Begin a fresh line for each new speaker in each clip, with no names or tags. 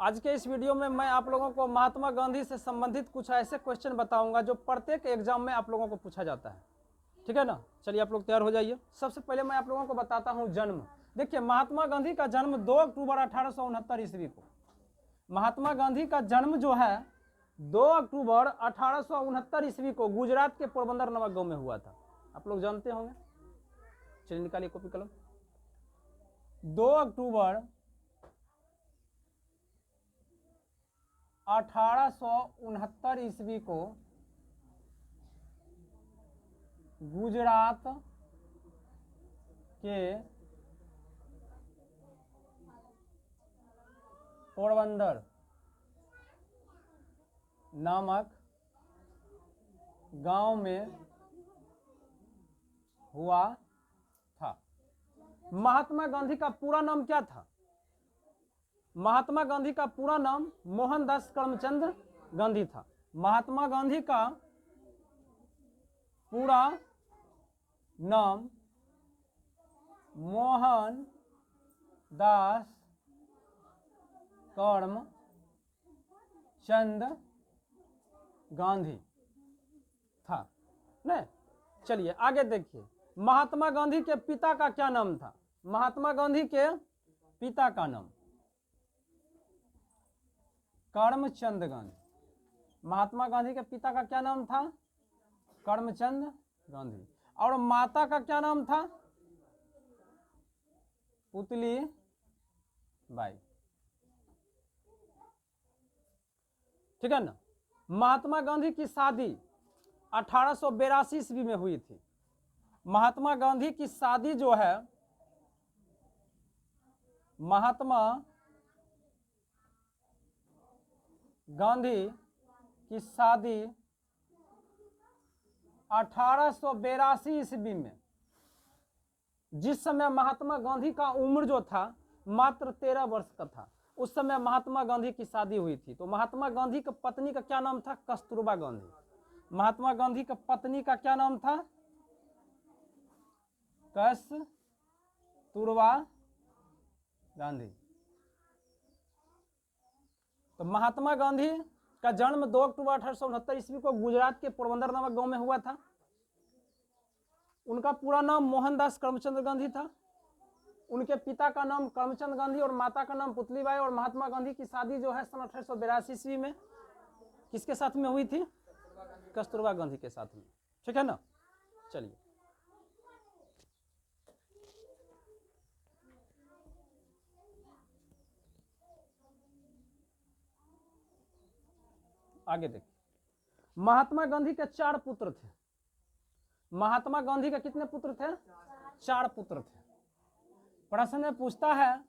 आज के इस वीडियो में मैं आप लोगों को महात्मा गांधी से संबंधित कुछ ऐसे क्वेश्चन बताऊंगा जो प्रत्येक एग्जाम में आप लोगों को पूछा जाता है। ठीक है ना, चलिए आप लोग तैयार हो जाइए। सबसे पहले मैं आप लोगों को बताता हूं जन्म। देखिए, महात्मा गांधी का जन्म 2 अक्टूबर 1869 ईस्वी को, महात्मा गांधी का जन्म जो है 2 अक्टूबर 1869 ईस्वी को गुजरात के पोरबंदर नामक गांव में हुआ था। आप लोग जानते होंगे। चलिए निकालिए कॉपी कलम। 2 अक्टूबर 1869 ईस्वी को गुजरात के पोरबंदर नामक गांव में हुआ था। महात्मा गांधी का पूरा नाम क्या था? महात्मा गांधी का पूरा नाम मोहनदास करमचंद गांधी था। महात्मा गांधी का पूरा नाम मोहनदास करमचंद गांधी था। नहीं, चलिए आगे देखिए। महात्मा गांधी के पिता का क्या नाम था? महात्मा गांधी के पिता का नाम करमचंद गांधी। महात्मा गांधी के पिता का क्या नाम था? करमचंद गांधी। और माता का क्या नाम था? पुतली बाई। ठीक है ना। महात्मा गांधी की शादी 1882 ईस्वी में हुई थी। महात्मा गांधी की शादी जो है, महात्मा गांधी की शादी 1882 ईस्वी में, जिस समय महात्मा गांधी का उम्र जो था मात्र 13 वर्ष का था, उस समय महात्मा गांधी की शादी हुई थी। तो महात्मा गांधी की पत्नी का क्या नाम था? कस्तूरबा गांधी। महात्मा गांधी की पत्नी का क्या नाम था? कस्तूरबा गांधी। तो महात्मा गांधी का जन्म 2 अक्टूबर 1869 ईस्वी को गुजरात के पोरबंदर नामक गांव में हुआ था। उनका पूरा नाम मोहनदास करमचंद गांधी था। उनके पिता का नाम करमचंद गांधी और माता का नाम पुतलीबाई। और महात्मा गांधी की शादी जो है सन 1882 ईस्वी में किसके साथ में हुई थी? कस्तूरबा गांधी के साथ में। ठीक है ना। चलिए आगे देखिए। महात्मा गांधी के 4 पुत्र थे। महात्मा गांधी के कितने पुत्र थे? 4 पुत्र थे। प्रश्न में पूछता है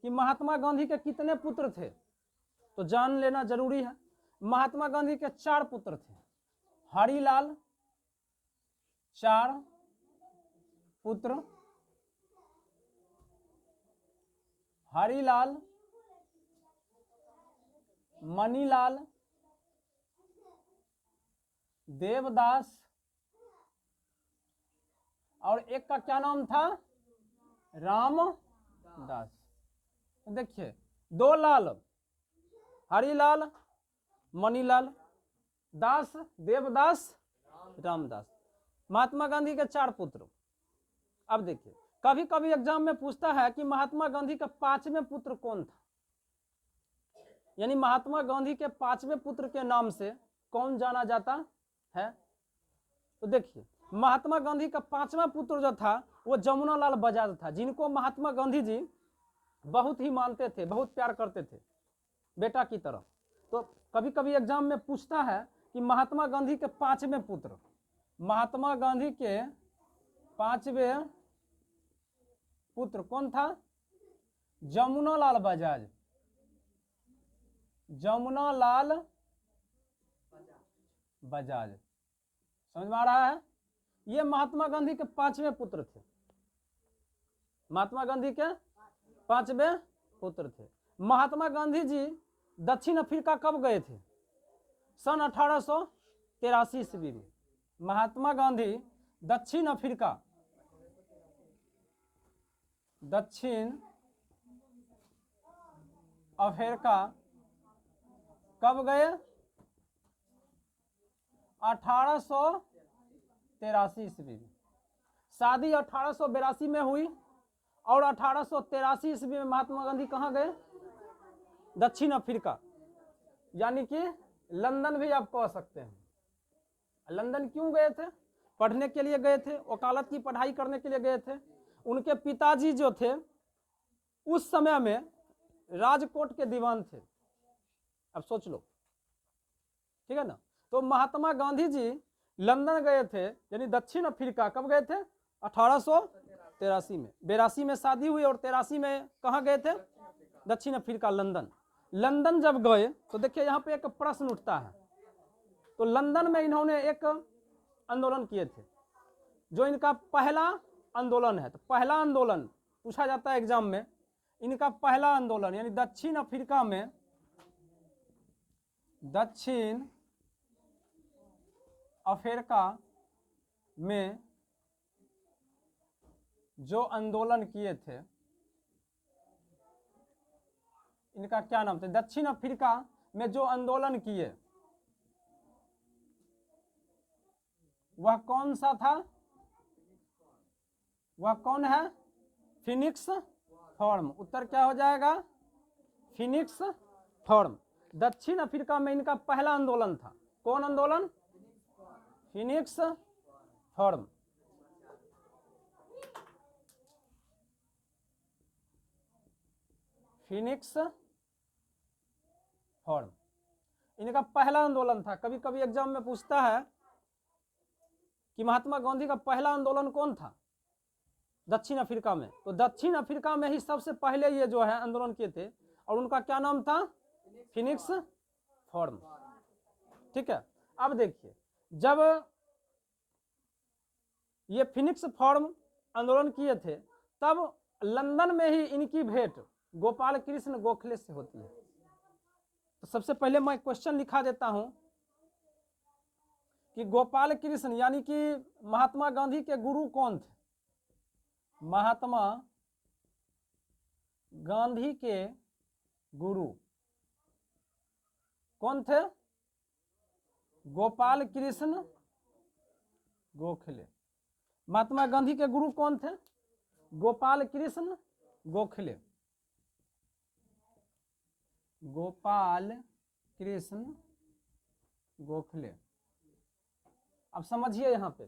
कि महात्मा गांधी के कितने पुत्र थे, तो जान लेना जरूरी है। महात्मा गांधी के 4 पुत्र थे। हरिलाल 4 पुत्र, हरिलाल, मणिलाल, देवदास, और एक का क्या नाम था? रामदास। देखिए 2 लाल, हरिलाल, मणिलाल, दास, देवदास, रामदास। महात्मा गांधी के 4 पुत्र। अब देखिए, कभी कभी एग्जाम में पूछता है कि महात्मा गांधी का 5वें पुत्र कौन था, यानी महात्मा गांधी के 5वें पुत्र के नाम से कौन जाना जाता है। तो देखिए, महात्मा गांधी का 5वां पुत्र जो था वो जमुनालाल बजाज था, जिनको महात्मा गांधी जी बहुत ही मानते थे, बहुत प्यार करते थे, बेटा की तरह। तो कभी कभी एग्जाम में पूछता है कि महात्मा गांधी के 5वें पुत्र, महात्मा गांधी के 5वें पुत्र कौन था? जमुनालाल बजाज। जमुनालाल बजाज, समझ में आ रहा है? ये महात्मा गांधी के 5वें पुत्र थे। महात्मा गांधी के 5वें पुत्र थे। महात्मा गांधी जी दक्षिण अफ्रीका कब गए थे? सन 1883 ईस्वी में। महात्मा गांधी दक्षिण अफ्रीका दक्षिण अफ्रीका कब गए? 1883 ईस्वी में। शादी 1882 में हुई और 1883 ईस्वी में महात्मा गांधी कहाँ गए? दक्षिण अफ्रीका, यानी कि लंदन भी आप कह सकते हैं। लंदन क्यों गए थे? पढ़ने के लिए गए थे, वकालत की पढ़ाई करने के लिए गए थे। उनके पिताजी जो थे उस समय में राजकोट के दीवान थे। अब सोच लो, ठीक है ना। तो महात्मा गांधी जी लंदन गए थे, यानी दक्षिण अफ्रीका कब गए थे? 1883 में। 82 में शादी हुई और 83 में कहाँ गए थे? दक्षिण अफ्रीका, लंदन। लंदन जब गए तो देखिए यहाँ पे एक प्रश्न उठता है। तो लंदन में इन्होंने एक आंदोलन किए थे, जो इनका पहला आंदोलन है। तो पहला आंदोलन पूछा जाता है एग्जाम में, इनका पहला आंदोलन यानी दक्षिण अफ्रीका में, दक्षिण अफ्रीका में जो आंदोलन किए थे, इनका क्या नाम था? दक्षिण अफ्रीका में जो आंदोलन किए वह कौन सा था? वह कौन है? Phoenix form. उत्तर क्या हो जाएगा? Phoenix form. दक्षिण अफ्रीका में इनका पहला आंदोलन था। कौन आंदोलन? Phoenix form. फिनिक्स फॉर्म इनका पहला आंदोलन था। कभी कभी एग्जाम में पूछता है कि महात्मा गांधी का पहला आंदोलन कौन था दक्षिण अफ्रीका में। तो दक्षिण अफ्रीका में ही सबसे पहले ये जो है आंदोलन किए थे, और उनका क्या नाम था? Phoenix form. ठीक है। अब देखिए, जब ये फिनिक्स फॉर्म आंदोलन किए थे, तब लंदन में ही इनकी भेंट गोपाल कृष्ण गोखले से होती है। तो सबसे पहले मैं क्वेश्चन लिखा देता हूं कि गोपाल कृष्ण यानी कि महात्मा गांधी के गुरु कौन थे? महात्मा गांधी के गुरु कौन थे? गोपाल कृष्ण गोखले। महात्मा गांधी के गुरु कौन थे? गोपाल कृष्ण गोखले। गोपाल कृष्ण गोखले। अब समझिए, यहां पे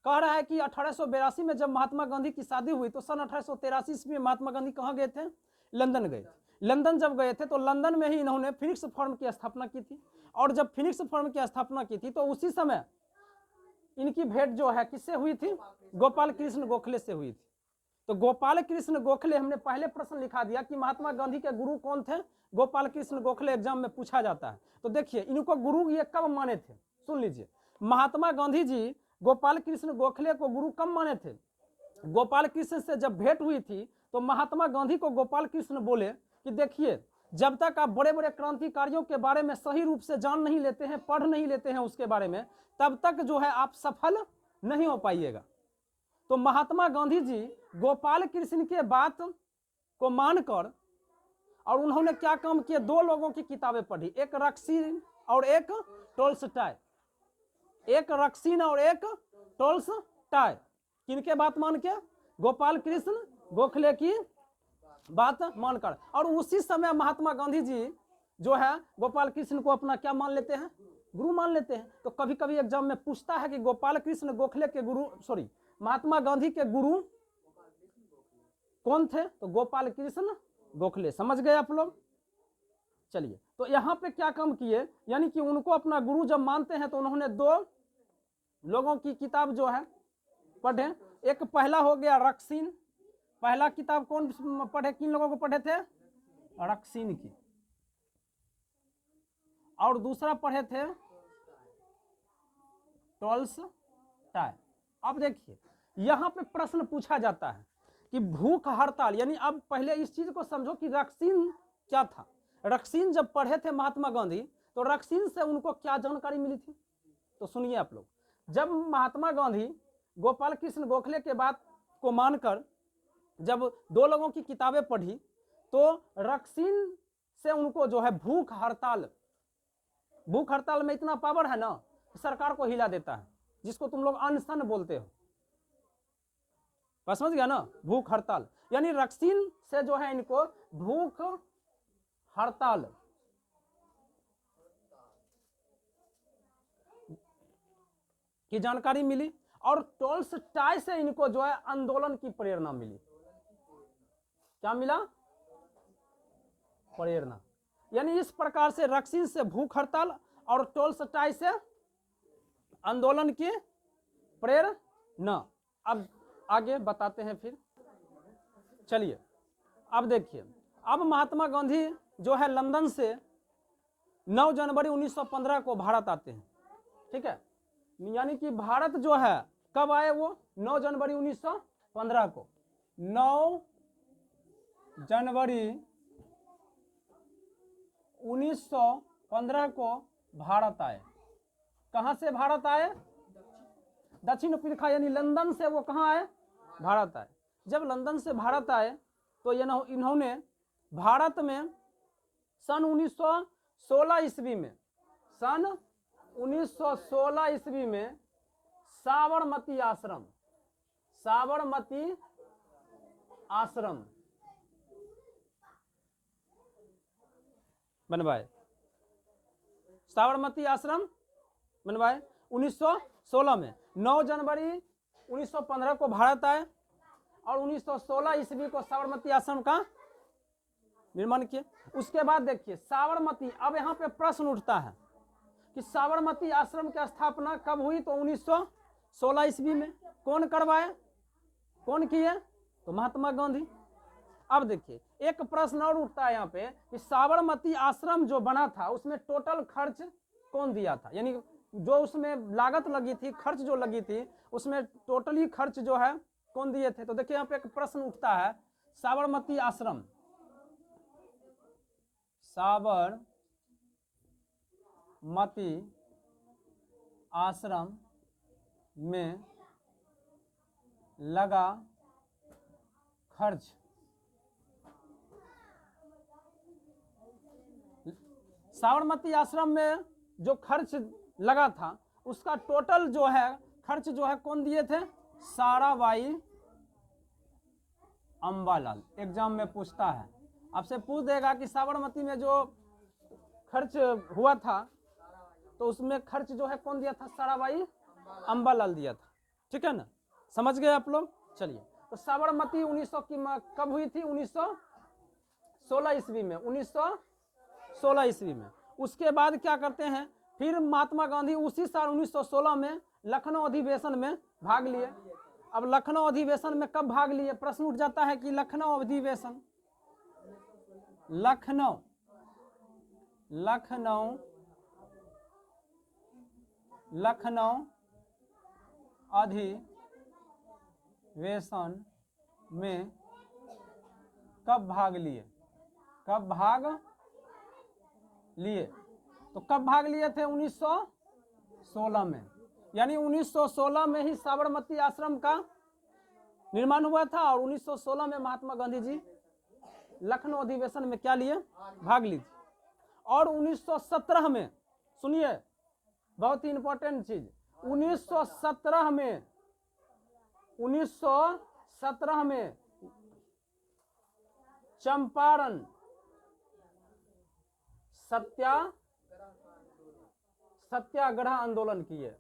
कह रहा है कि 1882 में जब महात्मा गांधी की शादी हुई तो सन 1883 ईस्वी में महात्मा गांधी कहां गए थे? लंदन गए। लंदन जब गए थे तो लंदन में ही इन्होंने फिनिक्स फॉर्म की स्थापना की थी। और जब फिनिक्स फॉर्म की स्थापना की थी तो उसी समय इनकी भेंट जो है किससे हुई थी? गोपाल कृष्ण गोखले से हुई थी। तो गोपाल कृष्ण गोखले, हमने पहले प्रश्न लिखा दिया कि महात्मा गांधी के गुरु कौन थे? गोपाल कृष्ण गोखले एग्जाम में पूछा जाता है। तो देखिए, इनको गुरु ये कब माने थे? सुन लीजिए, महात्मा गांधी जी गोपाल कृष्ण गोखले को गुरु कब माने थे? गोपाल कृष्ण से जब भेंट हुई थी तो महात्मा गांधी को गोपाल कृष्ण बोले कि देखिए, जब तक आप बड़े बड़े क्रांतिकारियों के बारे में सही रूप से जान नहीं लेते हैं, पढ़ नहीं लेते हैं उसके बारे में, तब तक जो है आप सफल नहीं हो पाइएगा। तो महात्मा गांधी जी गोपाल कृष्ण के बात को मानकर और उन्होंने क्या काम किया? दो लोगों की किताबें पढ़ी, एक रक्सीन और एक टोल्स्टॉय। एक रक्सीन और एक टोल्स्टॉय। किनके बात मान के? गोपाल कृष्ण गोखले की बात मानकर। और उसी समय महात्मा गांधी जी जो है गोपाल कृष्ण को अपना क्या मान लेते हैं? गुरु मान लेते हैं। तो कभी कभी एग्जाम में पूछता है कि गोपाल कृष्ण गोखले के गुरु, सॉरी, महात्मा गांधी के गुरु कौन थे? तो गोपाल कृष्ण गोखले। समझ गए आप लोग? चलिए, तो यहाँ पे क्या काम किए, यानी कि उनको अपना गुरु जब मानते हैं तो उन्होंने दो लोगों की किताब जो है पढ़े। एक पहला हो गया रक्सीन। पहला किताब कौन पढ़े? किन लोगों को पढ़े थे? रक्सीन की। और दूसरा पढ़े थे टोल्स्टॉय। अब देखिए, यहां पे प्रश्न पूछा जाता है कि भूख हड़ताल, यानी अब पहले इस चीज को समझो कि रक्सीन क्या था। रक्सीन जब पढ़े थे महात्मा गांधी तो रक्सीन से उनको क्या जानकारी मिली थी? तो सुनिए आप लोग, जब महात्मा गांधी गोपाल कृष्ण गोखले के बात को मानकर जब दो लोगों की किताबें पढ़ी तो रक्सीन से उनको जो है भूख हड़ताल में इतना पावर है ना, सरकार को हिला देता है, जिसको तुम लोग अनशन बोलते हो। समझ गया ना, भूख हड़ताल, यानी रक्सीन से जो है इनको भूख हड़ताल की जानकारी मिली, और टोल्स्टॉय से इनको जो है आंदोलन की प्रेरणा मिली। क्या मिला? प्रेरणा। यानी इस प्रकार से रक्सीन से भूख हड़ताल और टोल्स्टॉय से आंदोलन की प्रेरणा। अब आगे बताते हैं फिर। चलिए अब देखिए, अब महात्मा गांधी जो है लंदन से 9 जनवरी 1915 को भारत आते हैं। ठीक है, यानी कि भारत जो है कब आए? वो 9 जनवरी 1915 को। 9 जनवरी 1915 को भारत आए। कहां से भारत आए? दक्षिण अफ्रीका, यानी लंदन से वो कहां आए? भारत आए। जब लंदन से भारत आए तो इन्होंने भारत में सन 1916 ईस्वी में, सन 1916 ईस्वी में साबरमती आश्रम बनवाए। साबरमती आश्रम बनवाए 1916 में। 9 जनवरी 1915 को भारत आए और 1916 ईस्वी को साबरमती आश्रम का निर्माण किए। उसके बाद देखिए साबरमती, अब यहाँ पे प्रश्न उठता है कि साबरमती आश्रम की स्थापना कब हुई? तो 1916 ईस्वी में। कौन करवाए? कौन किए? तो महात्मा गांधी। अब देखिए एक प्रश्न और उठता है यहाँ पे कि साबरमती आश्रम जो बना था उसमें टोटल खर्च कौन दिया था? यानी जो उसमें लागत लगी थी, खर्च जो लगी थी, उसमें टोटली खर्च जो है कौन दिए थे? तो देखिए यहाँ पे एक प्रश्न उठता है, साबरमती आश्रम में लगा खर्च, साबरमती आश्रम में जो खर्च लगा था उसका टोटल जो है खर्च जो है कौन दिए थे? साराभाई अम्बालाल। एग्जाम में पूछता है, आपसे पूछ देगा कि साबरमती में जो खर्च हुआ था तो उसमें खर्च जो है कौन दिया था? साराभाई अम्बालाल दिया था। ठीक है ना, समझ गए आप लोग? चलिए, तो साबरमती 1900 की कब हुई थी? 1916 ईस्वी में। 1916 ईस्वी में। उसके बाद क्या करते हैं, फिर महात्मा गांधी उसी साल 1916 में लखनऊ अधिवेशन में भाग लिए। अब लखनऊ अधिवेशन में कब भाग लिए? प्रश्न उठ जाता है कि लखनऊ अधिवेशन, लखनऊ अधिवेशन में कब भाग लिए? तो कब भाग लिए थे? 1916 में। यानी 1916 में ही साबरमती आश्रम का निर्माण हुआ था और 1916 में महात्मा गांधी जी लखनऊ अधिवेशन में क्या लिए? भाग लीजिए। और 1917 में, सुनिए बहुत ही इंपॉर्टेंट चीज, 1917 में चंपारण सत्याग्रह आंदोलन किए।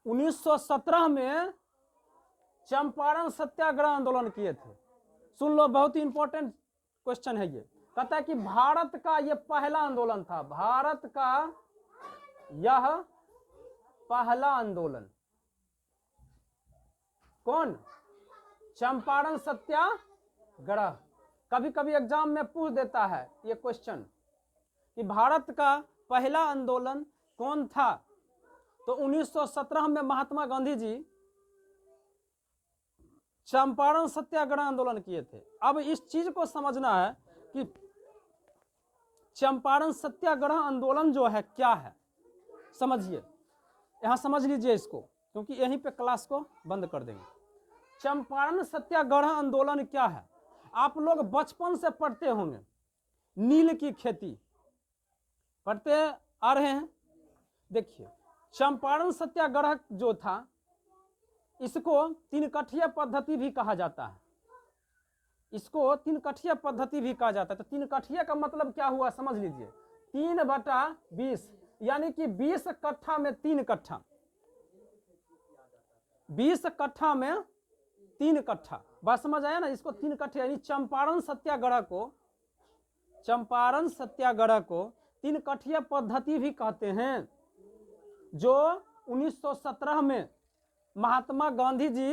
1917 में चंपारण सत्याग्रह आंदोलन किए थे। सुन लो, बहुत ही इंपॉर्टेंट क्वेश्चन है ये। कहता है कि भारत का यह पहला आंदोलन था, भारत का यह पहला आंदोलन। कौन? चंपारण सत्याग्रह। कभी कभी एग्जाम में पूछ देता है ये क्वेश्चन कि भारत का पहला आंदोलन कौन था? तो 1917 में महात्मा गांधी जी चंपारण सत्याग्रह आंदोलन किए थे। अब इस चीज को समझना है कि चंपारण सत्याग्रह आंदोलन जो है क्या है, समझिए। यहां समझ लीजिए इसको, क्योंकि यहीं पे क्लास को बंद कर देंगे। चंपारण सत्याग्रह आंदोलन क्या है? आप लोग बचपन से पढ़ते होंगे, नील की खेती पढ़ते आ रहे हैं। देखिए चंपारण सत्याग्रह जो था, इसको 3 कठिया पद्धति भी कहा जाता है, इसको 3 कठिया पद्धति भी कहा जाता है। तो 3 कठिया का मतलब क्या हुआ समझ लीजिए, 3/20, यानी कि 20 कट्ठा में 3 कट्ठा, 20 कट्ठा में 3 कट्ठा, बात समझ आया ना। इसको 3 कट्ठे यानी चंपारण सत्याग्रह को 3 कठिया पद्धति भी कहते हैं, जो 1917 में महात्मा गांधी जी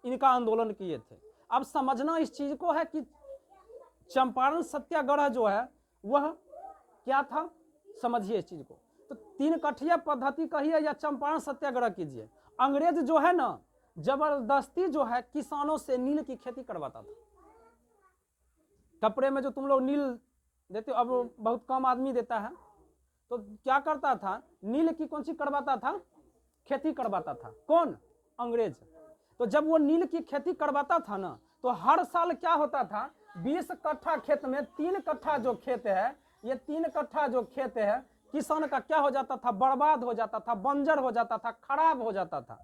इनका आंदोलन किए थे। अब समझना इस चीज को है कि चंपारण सत्याग्रह जो है वह क्या था, समझिए इस चीज को। तो 3 कठिया पद्धति कहिए या चंपारण सत्याग्रह कीजिए, अंग्रेज जो है ना जबरदस्ती जो है किसानों से नील की खेती करवाता था। कपड़े में जो तुम लोग नील देते हो, अब बहुत कम आदमी देता है, तो क्या करता था, नील की कौन सी करवाता था, खेती करवाता था। कौन, अंग्रेज। तो जब वो नील की खेती करवाता था ना, तो हर साल क्या होता था, 20 कट्ठा खेत में 3 कट्ठा जो खेत है, ये 3 कट्ठा जो खेत है किसान का क्या हो जाता था, बर्बाद हो जाता था, बंजर हो जाता था, खराब हो जाता था,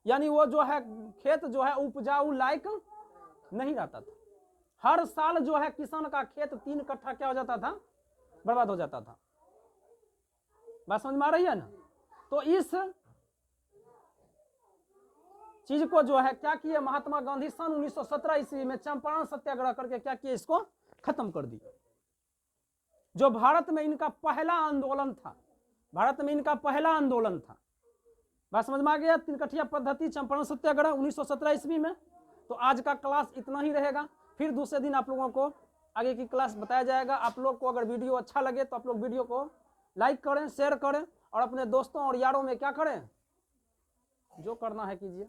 यानी वो जो है खेत जो है उपजाऊ लायक नहीं रहता था। हर साल जो है किसान का खेत 3 कट्ठा क्या हो जाता था, बर्बाद हो जाता था। बात समझ में आ रही है ना। तो इस चीज को जो है क्या किए महात्मा गांधी सन 1917 ईस्वी में चंपारण सत्याग्रह करके क्या किए, इसको खत्म कर दिया। जो भारत में इनका पहला आंदोलन था, भारत में इनका पहला आंदोलन था। बात समझ में आ गया, 3 कठिया पद्धति चंपारण सत्याग्रह 1917 ईस्वी में। तो आज का क्लास इतना ही रहेगा, फिर दूसरे दिन आप लोगों को आगे की क्लास बताया जाएगा। आप लोग को अगर वीडियो अच्छा लगे तो आप लोग वीडियो को लाइक करें, शेयर करें और अपने दोस्तों और यारों में क्या करें, जो करना है कीजिए।